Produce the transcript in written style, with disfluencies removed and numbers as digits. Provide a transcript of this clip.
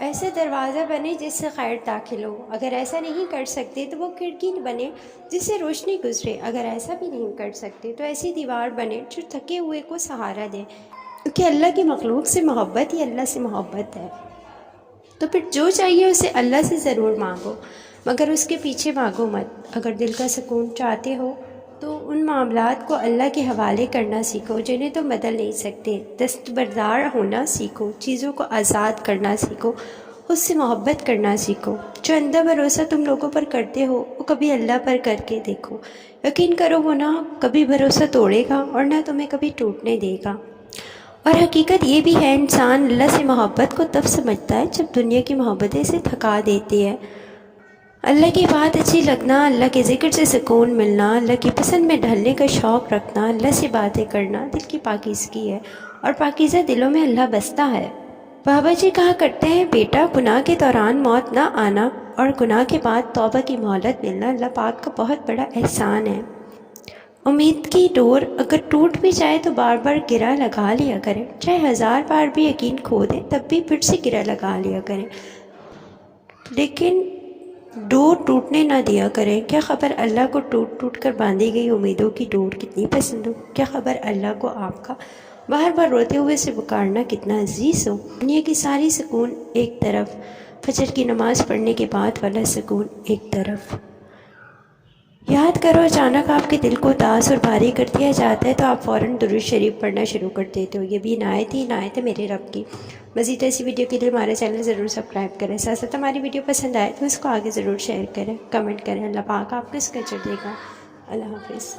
ایسا دروازہ بنے جس سے خیر داخل ہو، اگر ایسا نہیں کر سکتے تو وہ کھڑکی بنے جس سے روشنی گزرے، اگر ایسا بھی نہیں کر سکتے تو ایسی دیوار بنے جو تھکے ہوئے کو سہارا دے، کیونکہ اللہ کی مخلوق سے محبت ہی اللہ سے محبت ہے۔ تو پھر جو چاہیے اسے اللہ سے ضرور مانگو، مگر اس کے پیچھے مانگو مت۔ اگر دل کا سکون چاہتے ہو تو ان معاملات کو اللہ کے حوالے کرنا سیکھو جنہیں تم بدل نہیں سکتے، دستبردار ہونا سیکھو، چیزوں کو آزاد کرنا سیکھو، اس سے محبت کرنا سیکھو۔ جو اندھا بھروسہ تم لوگوں پر کرتے ہو وہ کبھی اللہ پر کر کے دیکھو، یقین کرو وہ نہ کبھی بھروسہ توڑے گا اور نہ تمہیں کبھی ٹوٹنے دے گا۔ اور حقیقت یہ بھی ہے انسان اللہ سے محبت کو تب سمجھتا ہے جب دنیا کی محبتیں سے تھکا دیتی ہے۔ اللہ کی بات اچھی لگنا، اللہ کے ذکر سے سکون ملنا، اللہ کی پسند میں ڈھلنے کا شوق رکھنا، اللہ سے باتیں کرنا دل کی پاکیزگی ہے، اور پاکیزہ دلوں میں اللہ بستا ہے۔ بابا جی کہا کرتے ہیں، بیٹا گناہ کے دوران موت نہ آنا اور گناہ کے بعد توبہ کی مہلت ملنا اللہ پاک کا بہت بڑا احسان ہے۔ امید کی ڈور اگر ٹوٹ بھی جائے تو بار بار گرہ لگا لیا کریں، چاہے 1000 بار بھی یقین کھو دیں تب بھی پھر سے گرہ لگا لیا کریں، لیکن ڈور ٹوٹنے نہ دیا کریں۔ کیا خبر اللہ کو ٹوٹ ٹوٹ کر باندھی گئی امیدوں کی ڈور کتنی پسند ہو، کیا خبر اللہ کو آپ کا بار بار روتے ہوئے سے پکارنا کتنا عزیز ہو۔ دنیا کی ساری سکون ایک طرف، فجر کی نماز پڑھنے کے بعد والا سکون ایک طرف۔ یاد کرو اچانک آپ کے دل کو اداس اور بھاری کر دیا جاتا ہے تو آپ فوراً درود شریف پڑھنا شروع کر دیتے ہو، یہ بھی عنایت ہے میرے رب کی۔ مزید ایسی ویڈیو کے لیے ہمارے چینل ضرور سبسکرائب کریں، ساتھ ساتھ ہماری ویڈیو پسند آئے تو اس کو آگے ضرور شیئر کریں، کمنٹ کریں۔ اللہ پاک آپ کو اس کا اجر دے گا۔ اللہ حافظ۔